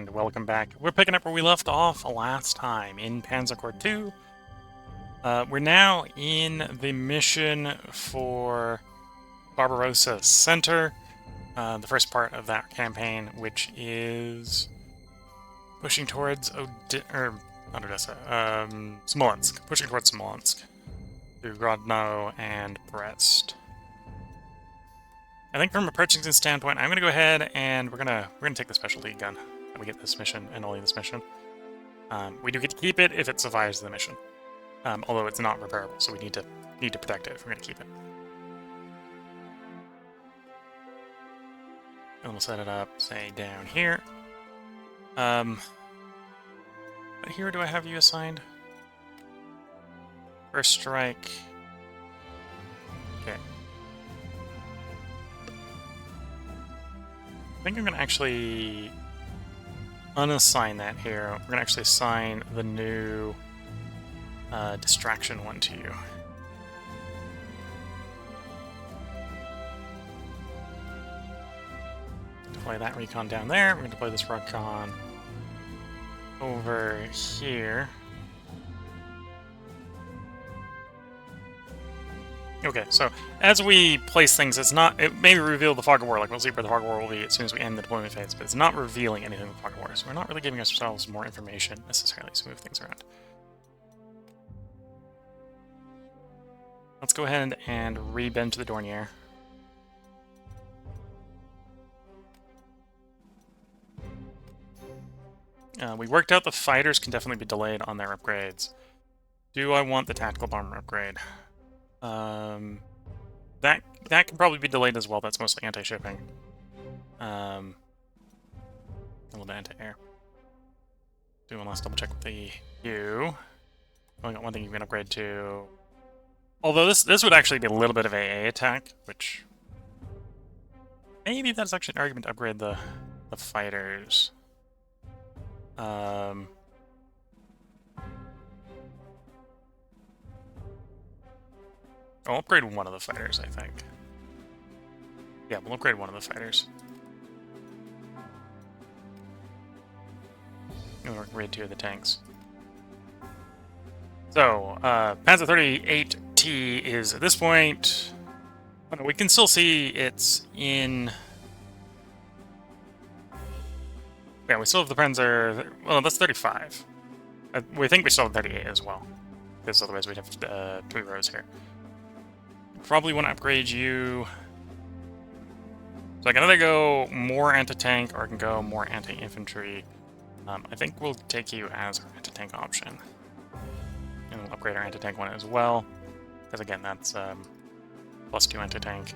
and welcome back. We're picking up where we left off last time in Panzer Corps 2. We're now in the mission for Barbarossa Center, the first part of that campaign, which is pushing towards Smolensk, pushing towards Smolensk through Grodno and Brest. I think from a purchasing standpoint, I'm gonna go ahead and we're gonna take the specialty gun that we get this mission and only this mission. We do get to keep it if it survives the mission, although it's not repairable, so we need to protect it if we're gonna keep it. And we'll set it up, say, down here. What hero do I have you assigned? First strike. Okay. I think I'm going to actually unassign that here. We're going to actually assign the new distraction one to you. Deploy that recon down there. We're going to deploy this recon over here. Okay, so as we place things, it may reveal the Fog of War, like we'll see where the Fog of War will be as soon as we end the deployment phase, but it's not revealing anything with the Fog of War, so we're not really giving ourselves more information necessarily to move things around. Let's go ahead and re-bend to the Dornier. We worked out the fighters can definitely be delayed on their upgrades. Do I want the tactical bomber upgrade? That can probably be delayed as well. That's mostly anti-shipping. A little bit anti-air. Do one last double check with the U. Only got one thing you can upgrade to. Although this would actually be a little bit of AA attack, which maybe that's actually an argument to upgrade the fighters. I'll upgrade one of the fighters, I think. Yeah, we'll upgrade one of the fighters. And we'll upgrade two of the tanks. So, Panzer 38T is, at this point... Oh no, we can still see it's in... Yeah, we still have the Panzer... Well, that's 35. We think we still have 38 as well. Because otherwise we'd have 3 rows here. Probably want to upgrade you. So I can either go more anti-tank or I can go more anti-infantry. I think we'll take you as our anti-tank option. And we'll upgrade our anti-tank one as well. Because again, that's +2 anti-tank.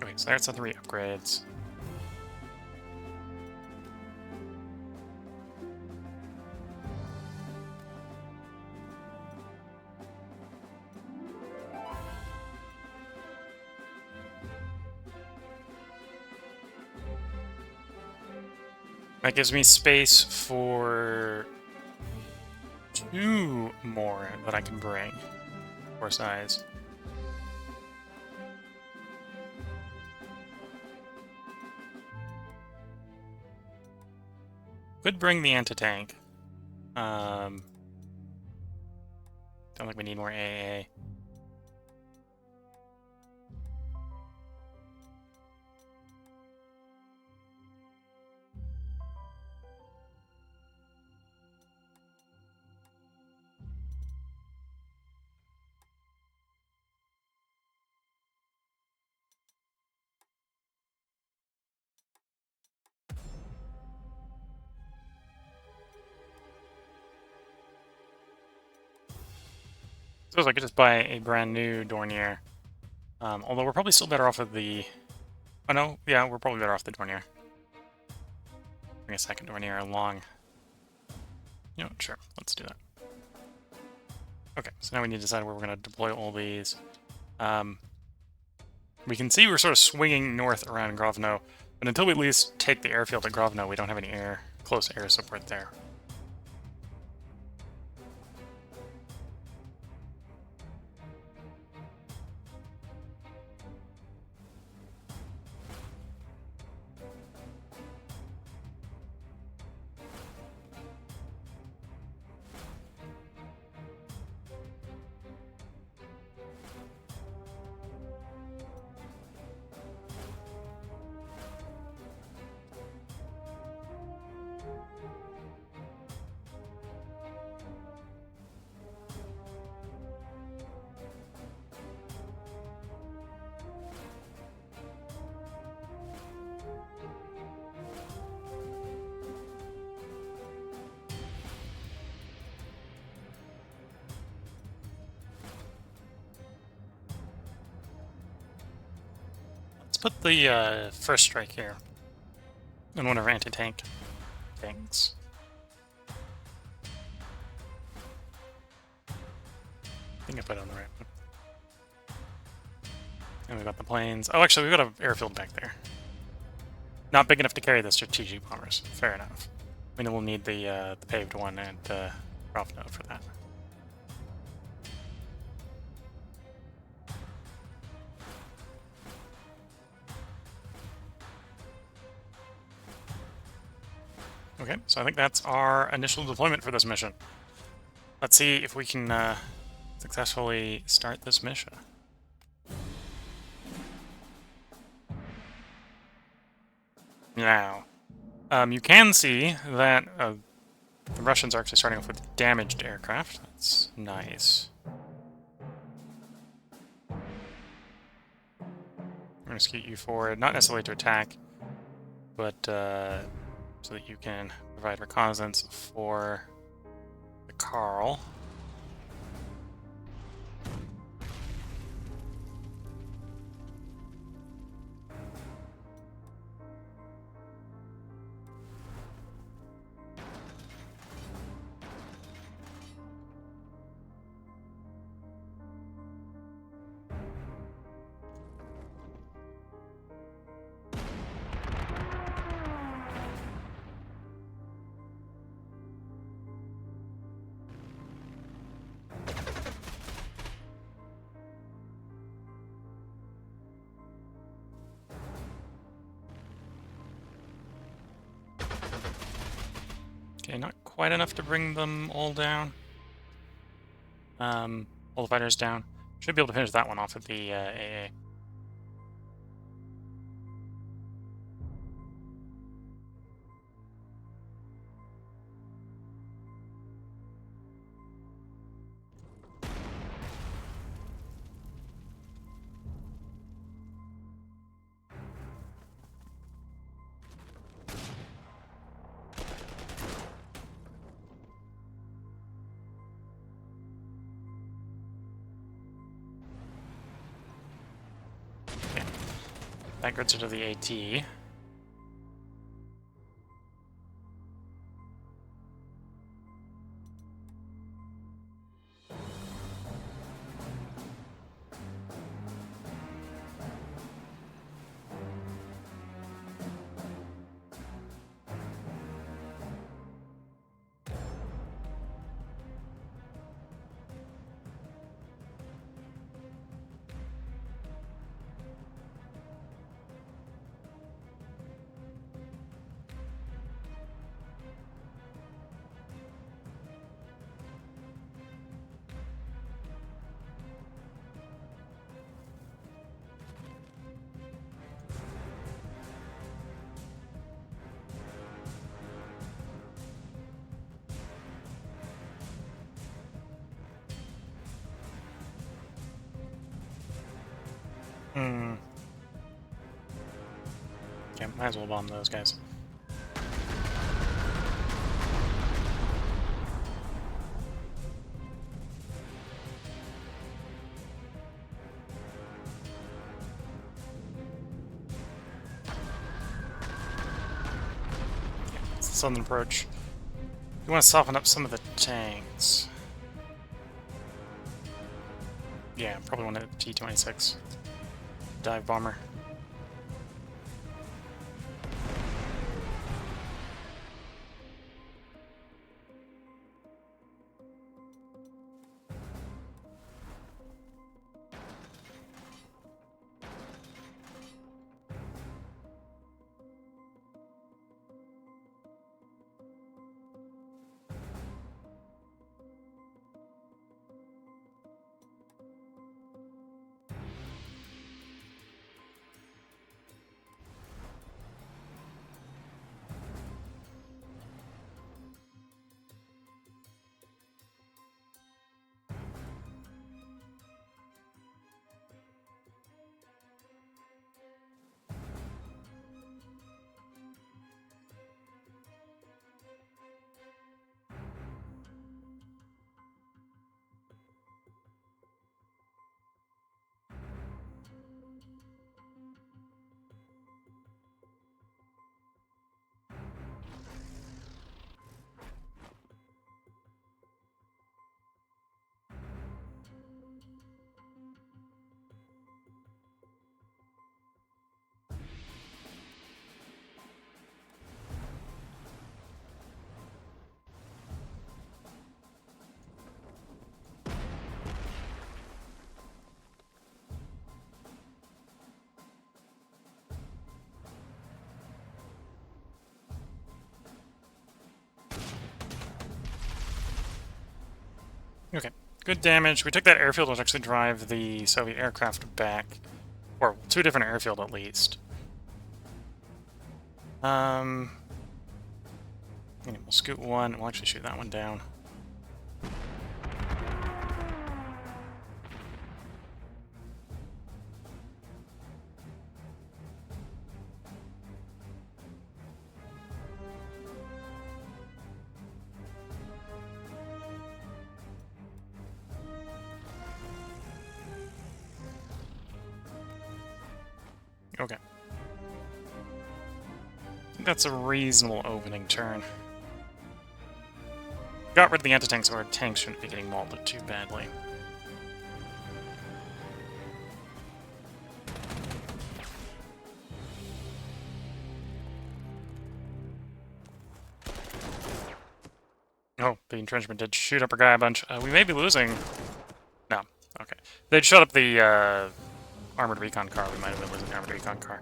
Okay, so there's the 3 upgrades. That gives me space for 2 more that I can bring for size. Could bring the anti-tank. Don't think we need more AA. Suppose I could just buy a brand new Dornier. Although we're probably still better off with the... Oh no, yeah, we're probably better off the Dornier. Bring a second Dornier along. You know, sure, let's do that. Okay, so now we need to decide where we're going to deploy all these. We can see we're sort of swinging north around Grovno, but until we at least take the airfield at Grovno, we don't have any close air support there. put the first strike here in one of our anti-tank things. I think I put it on the right one. And we've got the planes. Oh, actually, we've got an airfield back there. Not big enough to carry the strategic bombers. Fair enough. I mean, we'll need the paved one and Ravno for that. Okay, so I think that's our initial deployment for this mission. Let's see if we can successfully start this mission. Now, you can see that the Russians are actually starting off with damaged aircraft. That's nice. I'm going to scoot you forward, not necessarily to attack, but so that you can provide reconnaissance for the Carl. Okay, not quite enough to bring them all down. All the fighters down. Should be able to finish that one off with the AA. That gets her to the AT. Okay, might as well bomb those guys. Okay, it's the southern approach. You want to soften up some of the tanks. Yeah, probably want a T-26 dive bomber. Okay, good damage. We took that airfield, which actually drive the Soviet aircraft back. Or two different airfield, at least. We'll scoot one. We'll actually shoot that one down. Okay. I think that's a reasonable opening turn. Got rid of the anti-tanks, so our tanks shouldn't be getting mauled too badly. Oh, the entrenchment did shoot up our guy a bunch. We may be losing... No. Okay. They'd shut up the armored recon car. We might have been losing the armored recon car.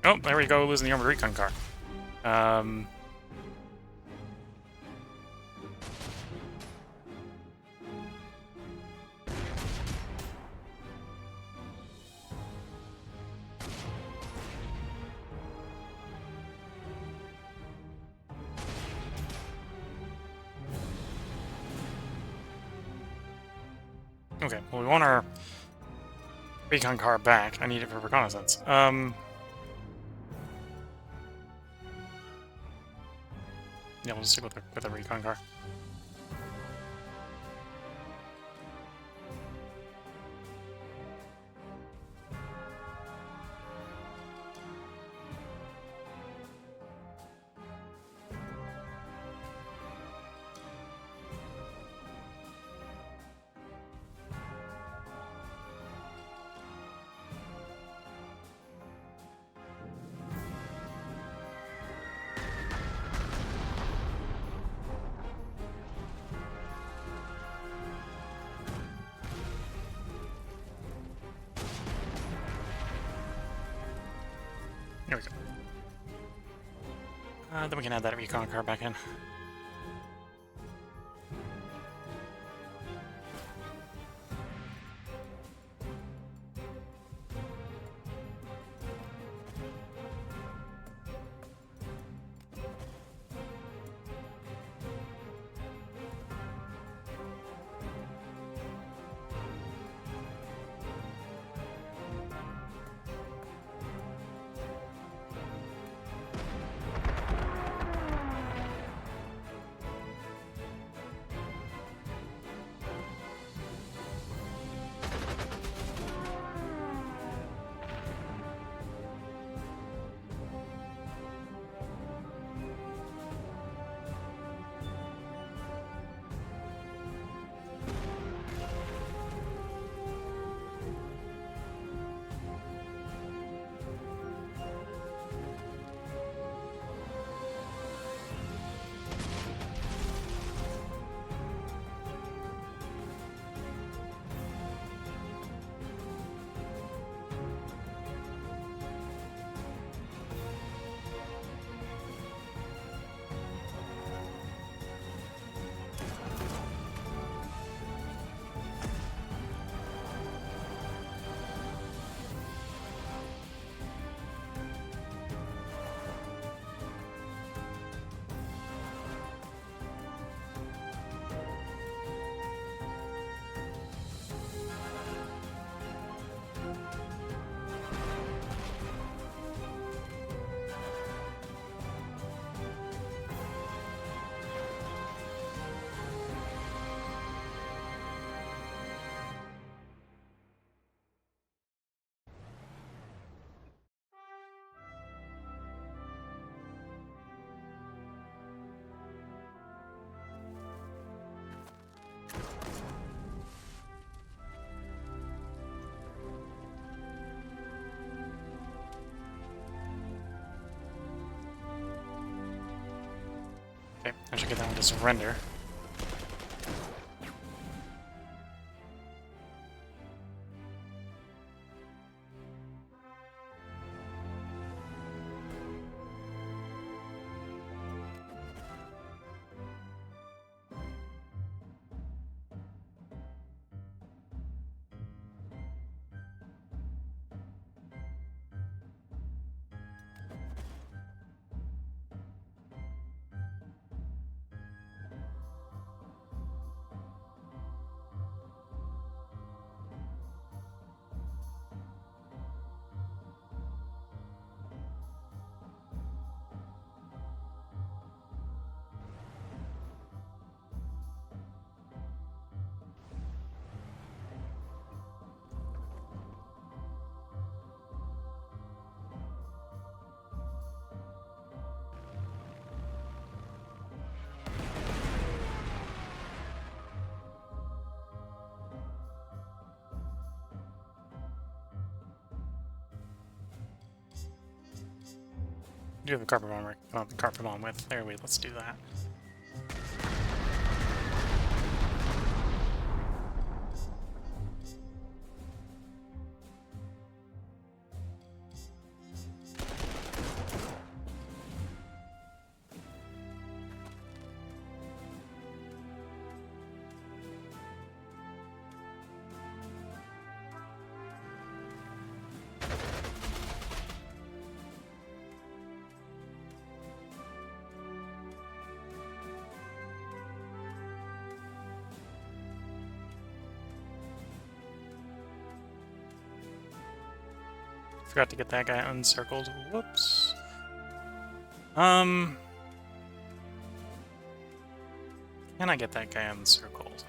Oh, there we go, losing the armored recon car. Okay, well, we want our recon car back. I need it for reconnaissance. Yeah, we'll just stick with the recon car. There we go. Then we can add that recon car back in. Okay, I should get that one to surrender. Do have a carpet bomb, carpet bomb with. There, wait, let's do that. Forgot to get that guy uncircled. Whoops. Can I get that guy uncircled?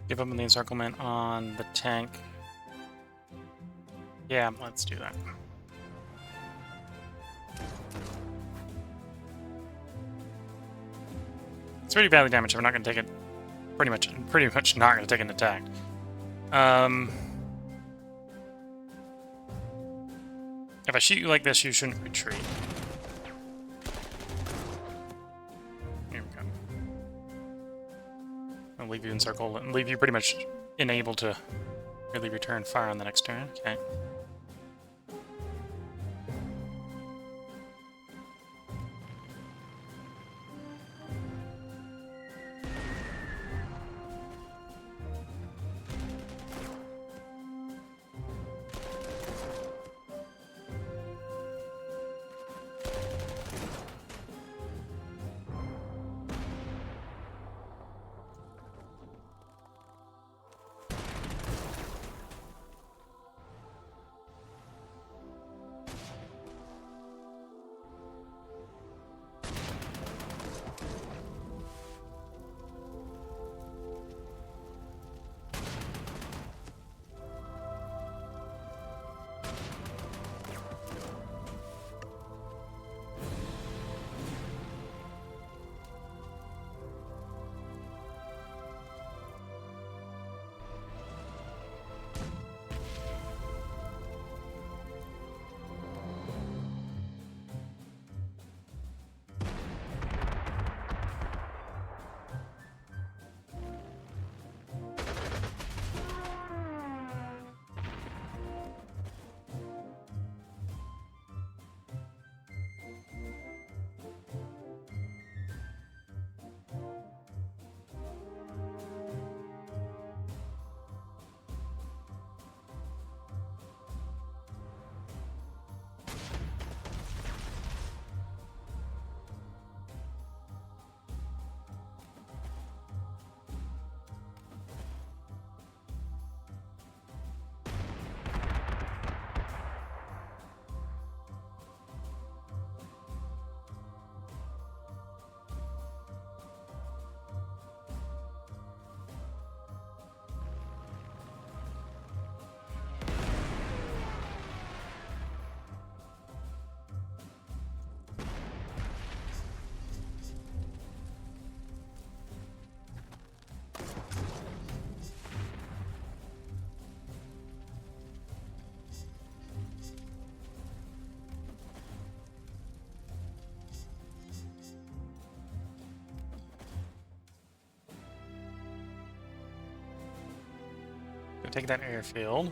Give up on the encirclement on the tank. Yeah, let's do that. It's pretty badly damaged. We're not going to take it. Pretty much not going to take an attack. If I shoot you like this, you shouldn't retreat. Here we go. I'll leave you encircled and leave you pretty much unable to really return fire on the next turn. Okay. take that airfield.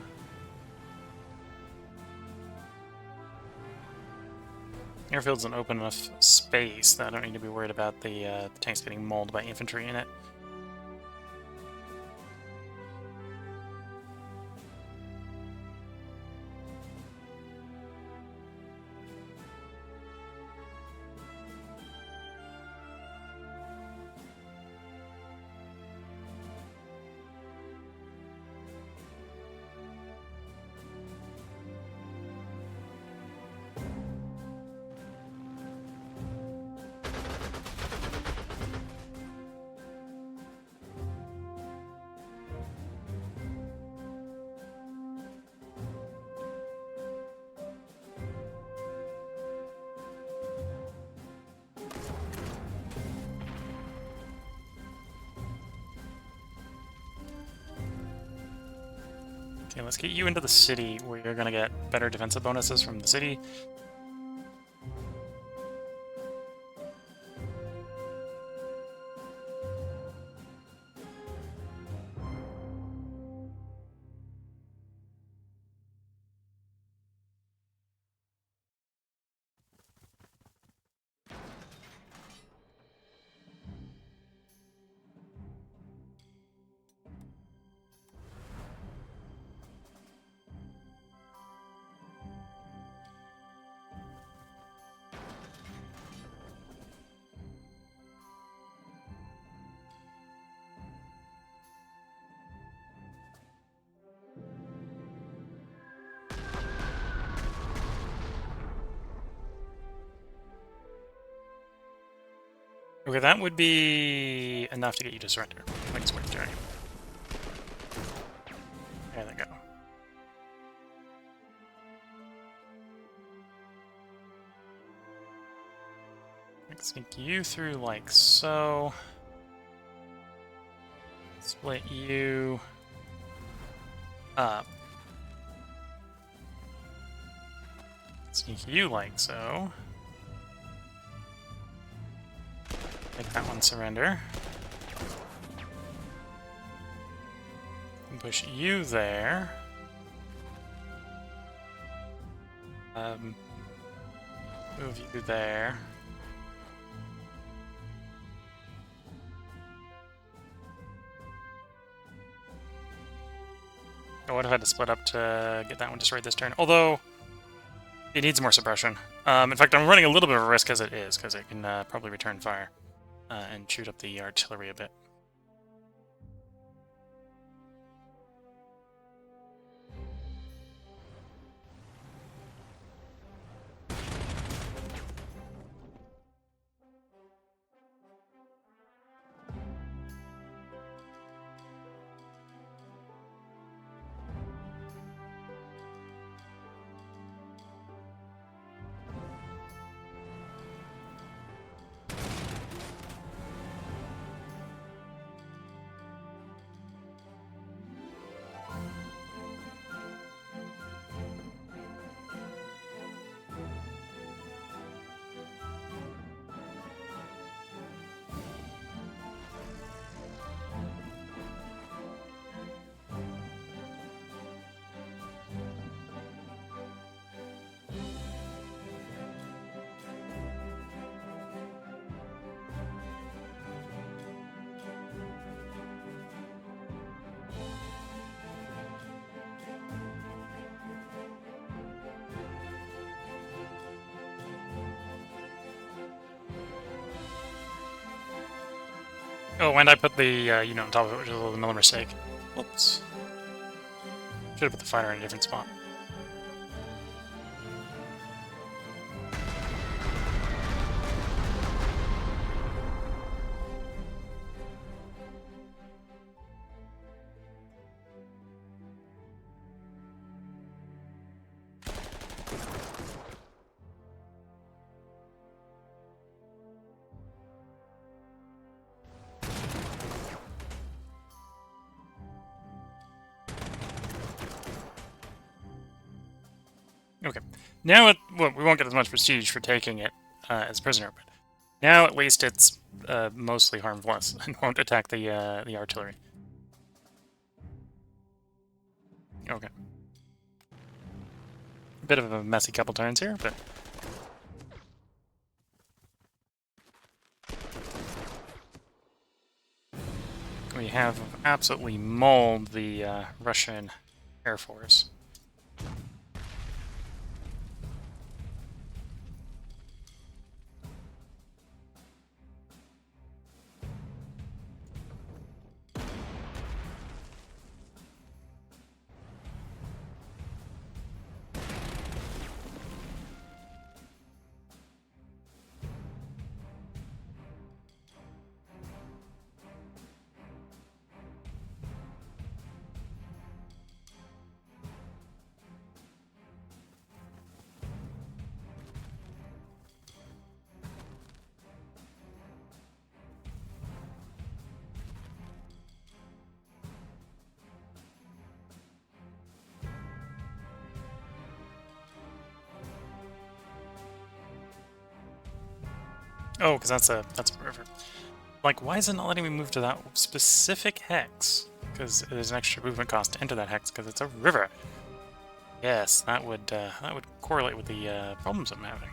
Airfield's an open enough space that I don't need to be worried about the tanks getting mauled by infantry in it. Okay, let's get you into the city where you're gonna get better defensive bonuses from the city. Okay, that would be enough to get you to surrender. Like it's worth doing. There they go. Let's sneak you through like so. Split you up. Sneak you like so. Make that one surrender. And push you there. Move you there. I would have had to split up to get that one destroyed this turn. Although, it needs more suppression. In fact, I'm running a little bit of a risk as it is, because it can probably return fire and shoot up the artillery a bit. Oh, and I put the unit on top of it, which is a little another mistake. Whoops. Should have put the fighter in a different spot. Okay. Now well, we won't get as much prestige for taking it as prisoner, but now at least it's mostly harmless and won't attack the artillery. Okay. Bit of a messy couple turns here, but... we have absolutely mauled the Russian Air Force. Oh, because that's a river. Like, why is it not letting me move to that specific hex? Because there's an extra movement cost to enter that hex because it's a river. Yes, that would correlate with the problems I'm having.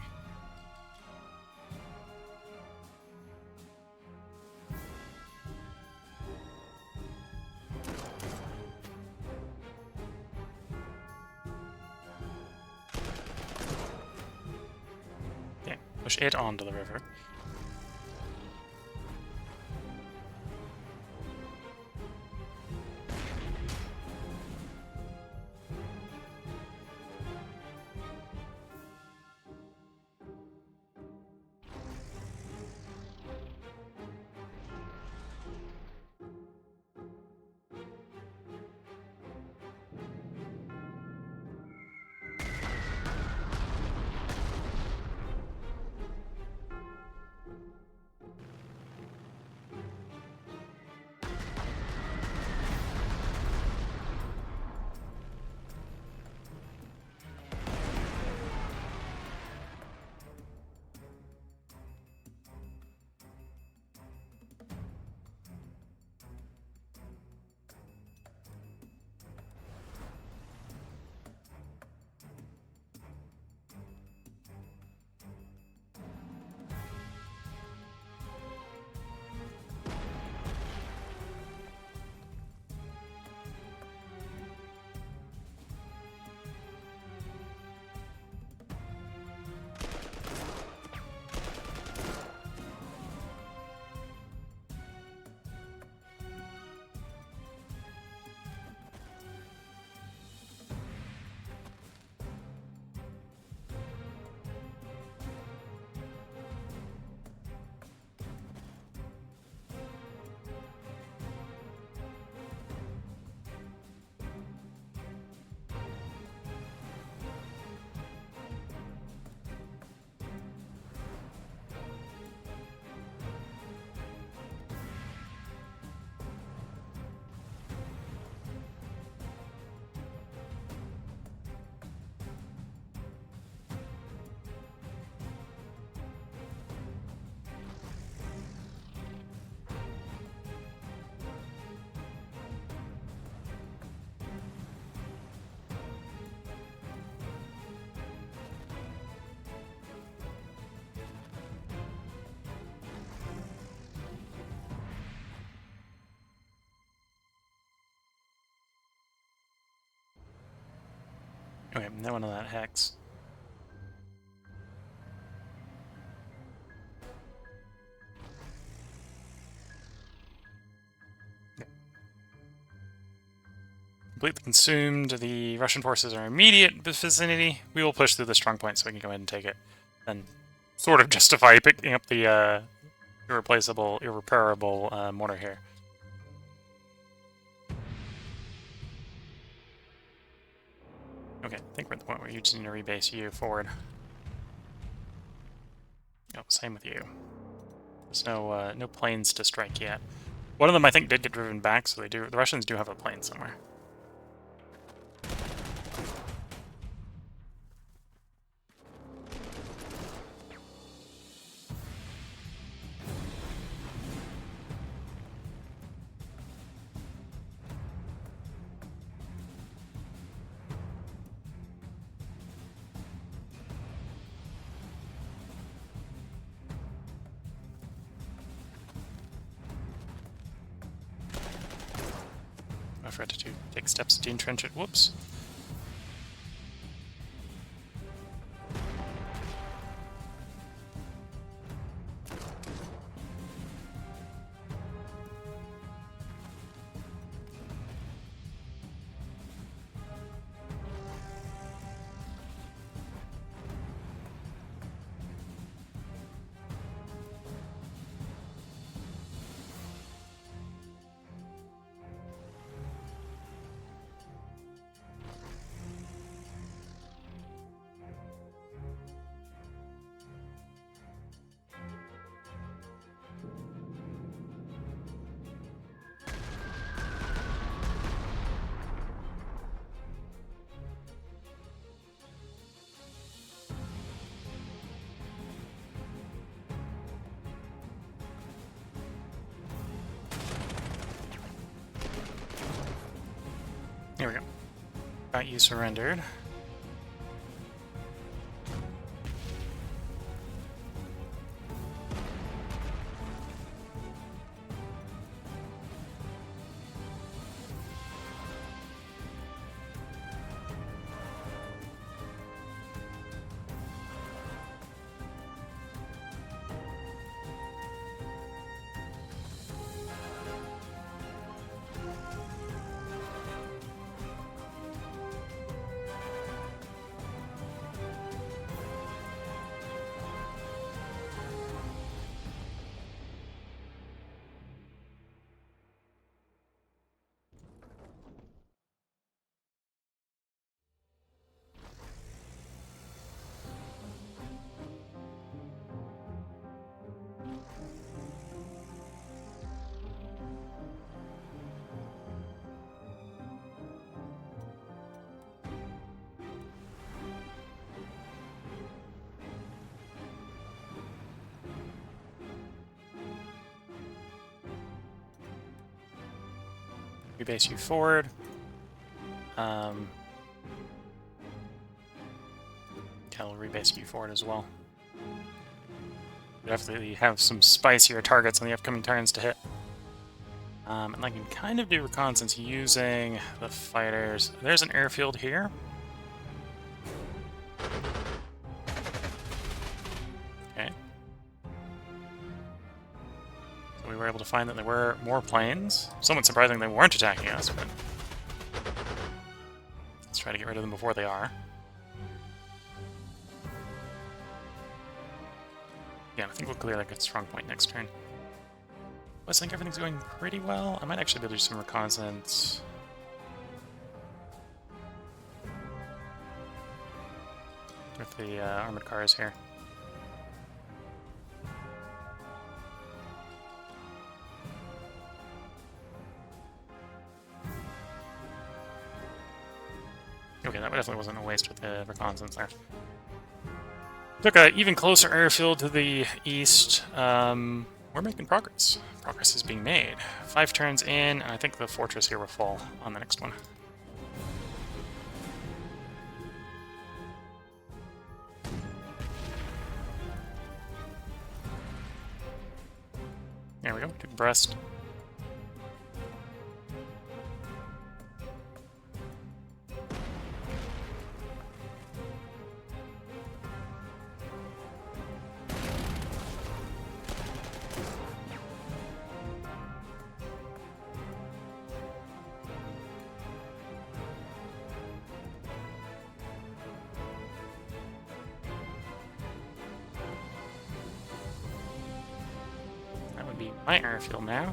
Okay, push it onto the river. Okay, no one on that hex. Completely consumed. The Russian forces are immediate vicinity. We will push through the strong point so we can go ahead and take it. And sort of justify picking up the irreparable mortar here. Okay, I think we're at the point where you just need to rebase you forward. Oh, same with you. There's no planes to strike yet. One of them, I think, did get driven back, so the Russians do have a plane somewhere. forgot to take steps to entrench it. Whoops. Here we go. Got you surrendered. Rebase you forward. I'll rebase you forward as well. Definitely have some spicier targets on the upcoming turns to hit. And I can kind of do reconnaissance using the fighters. There's an airfield here. Okay. So we were able to find that there were more planes. Somewhat surprising they weren't attacking us, but let's try to get rid of them before they are. Yeah, I think we'll clear that good strong point next turn. I think everything's going pretty well. I might actually be able to do some reconnaissance. With the armored cars here. Okay, that definitely wasn't a waste with the reconnaissance there. Took an even closer airfield to the east. We're making progress. Progress is being made. 5 turns in, and I think the fortress here will fall on the next one. There we go, took Brest. My airfield now.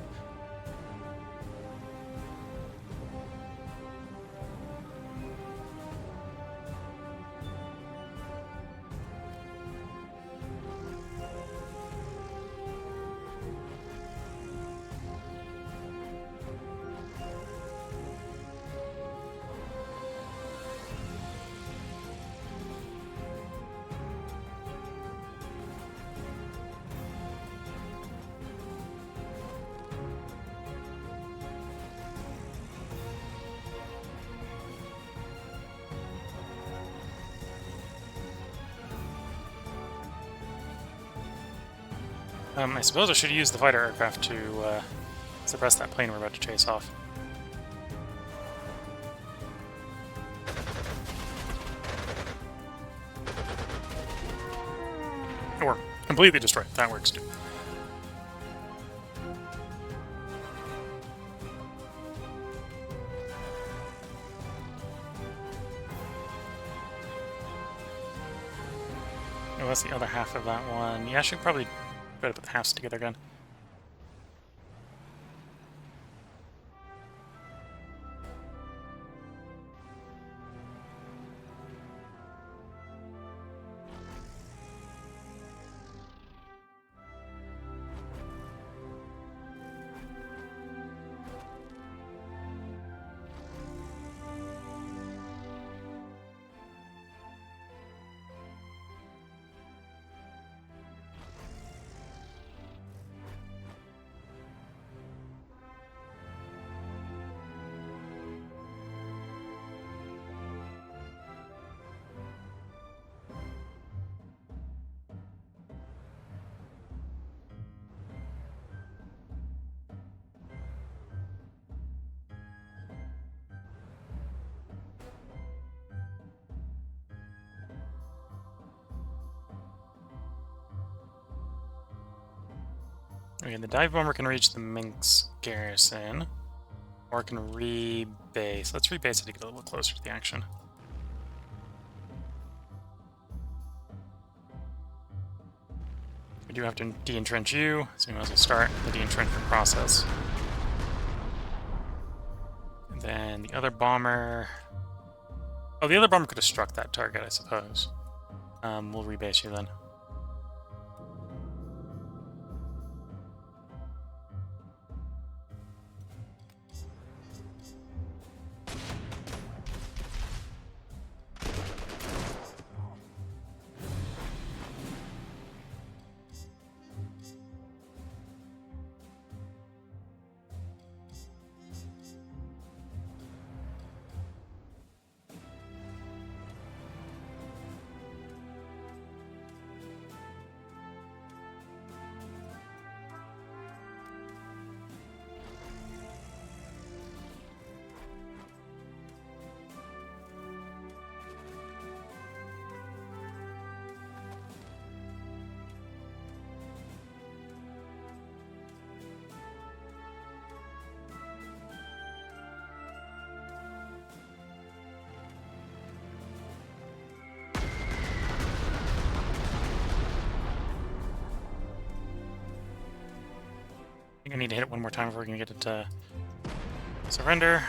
I suppose I should use the fighter aircraft to suppress that plane we're about to chase off. completely destroy it. That works too. Oh, that's the other half of that one. Yeah, I should probably try to put the halves together again. Okay, the dive bomber can reach the Minx garrison, or can rebase. Let's rebase it to get a little closer to the action. We do have to de-entrench you, so we might as well start the de-entrenchment process. And then the other bomber... Oh, the other bomber could have struck that target, I suppose. We'll rebase you then. I think I need to hit it one more time before we can get it to surrender.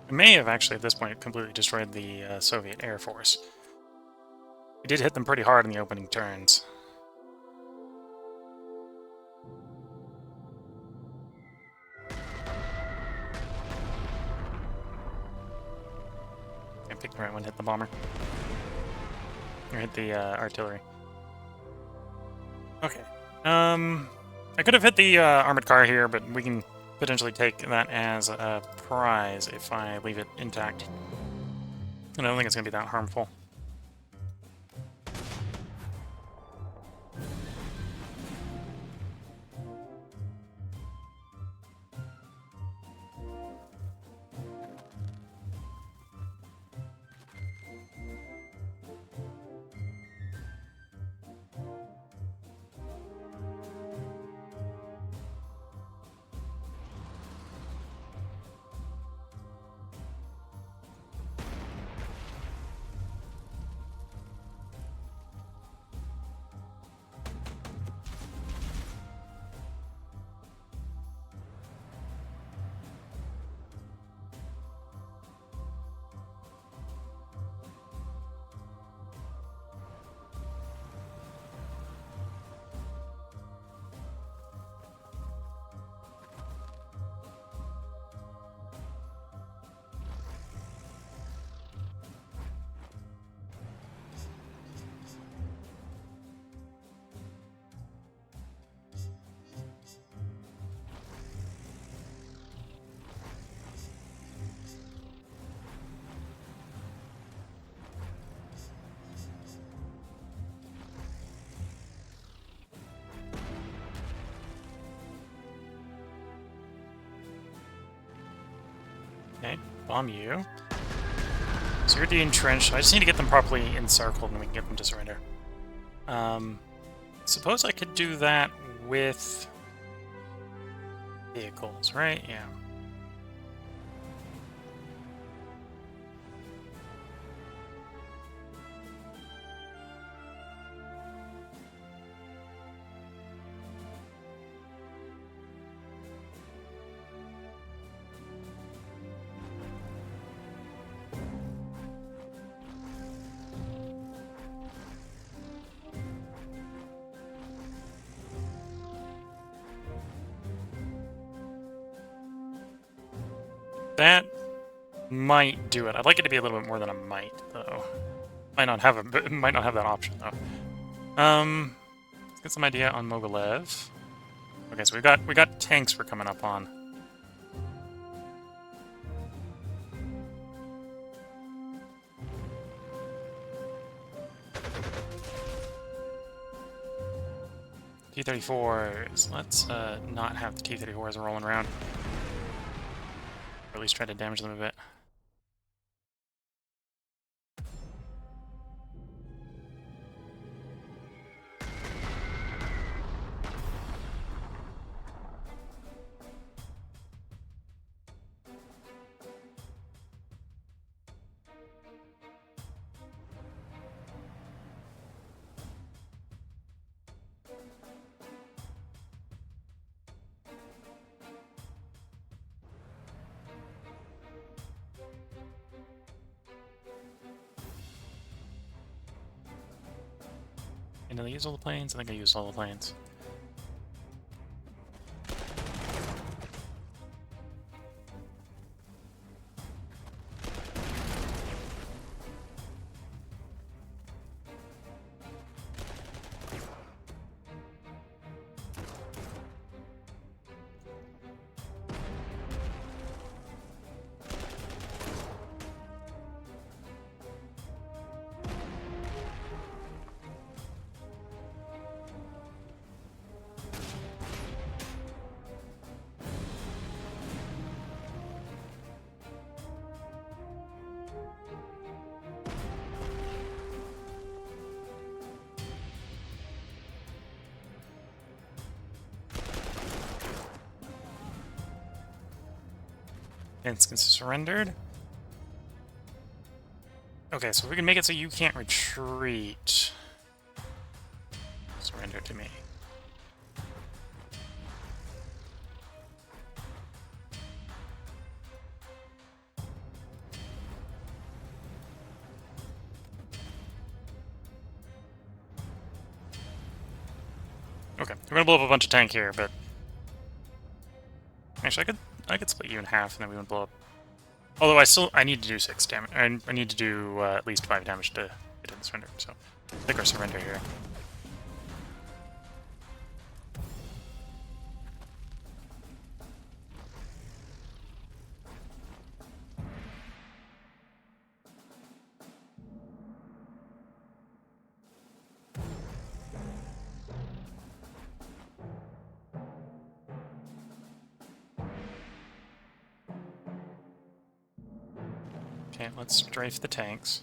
We may have actually, at this point, completely destroyed the Soviet Air Force. We did hit them pretty hard in the opening turns. I picked the right one, hit the bomber. Or hit the artillery. Okay. I could have hit the armored car here, but we can potentially take that as a prize if I leave it intact. And I don't think it's going to be that harmful. bomb you. So you're de-entrenched. I just need to get them properly encircled and we can get them to surrender. Suppose I could do that with vehicles, right? Yeah. That might do it. I'd like it to be a little bit more than a might, though. Might not have that option though. Let's get some idea on Mogilev. Okay, so we got tanks we're coming up on. T-34s. Let's not have the T-34s rolling around. Or at least try to damage them a bit. And did I use all the planes? I think I used all the planes. Instance surrendered. Okay, so we can make it so you can't retreat. Surrender to me. Okay, we're gonna blow up a bunch of tank here, but actually I could split you in half and then we would blow up. Although I need to do 6 damage. I need to do at least 5 damage to get in the surrender. So take our surrender here. Okay, let's strafe the tanks.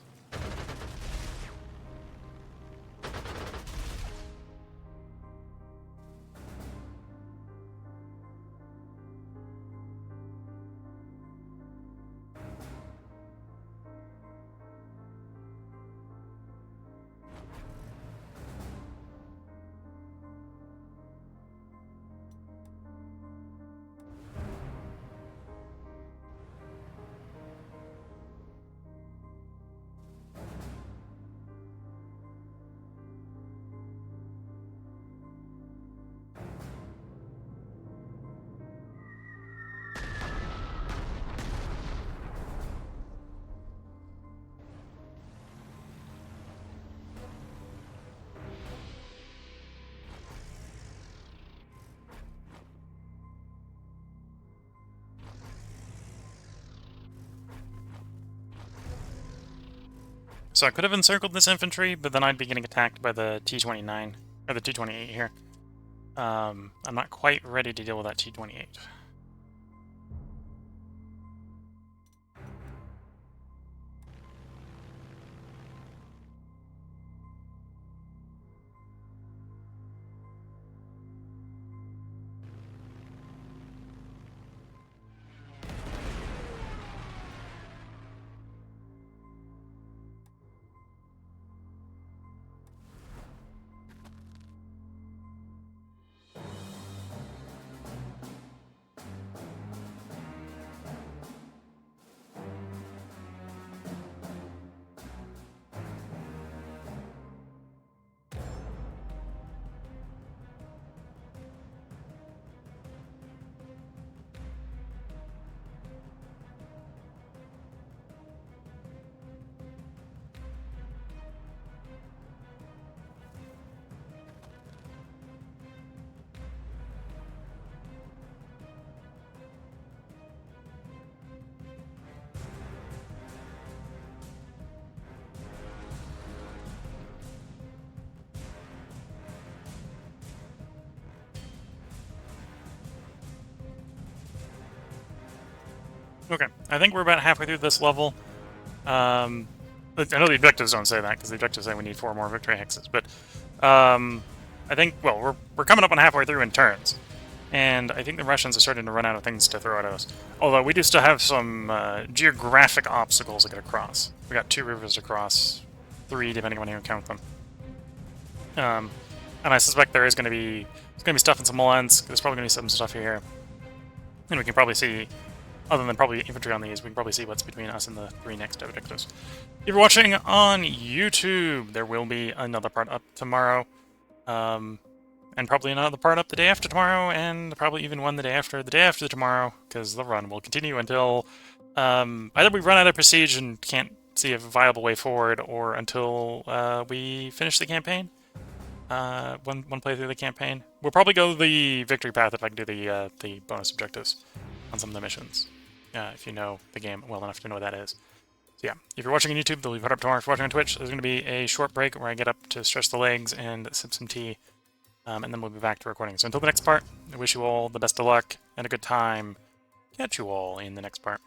So I could have encircled this infantry, but then I'd be getting attacked by the T-29, or the T-28 here. I'm not quite ready to deal with that T-28. Okay, I think we're about halfway through this level. I know the objectives don't say that, because the objectives say we need 4 more victory hexes, but I think, well, we're coming up on halfway through in turns. And I think the Russians are starting to run out of things to throw at us. Although we do still have some geographic obstacles to get across. We got 2 rivers to cross, 3 depending on how you count them. And I suspect there is going to be stuff in Smolensk. There's probably going to be some stuff here, and we can probably see, other than probably infantry on these, we can probably see what's between us and the 3 next objectives. If you're watching on YouTube, there will be another part up tomorrow. And probably another part up the day after tomorrow, and probably even one the day after tomorrow, because the run will continue until either we run out of prestige and can't see a viable way forward, or until we finish the campaign. One playthrough of the campaign. We'll probably go the victory path if I can do the bonus objectives on some of the missions. If you know the game well enough to know what that is. So yeah, if you're watching on YouTube, they'll be put up tomorrow. If you're watching on Twitch, there's going to be a short break where I get up to stretch the legs and sip some tea. And then we'll be back to recording. So until the next part, I wish you all the best of luck and a good time. Catch you all in the next part.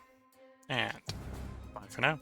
And bye for now.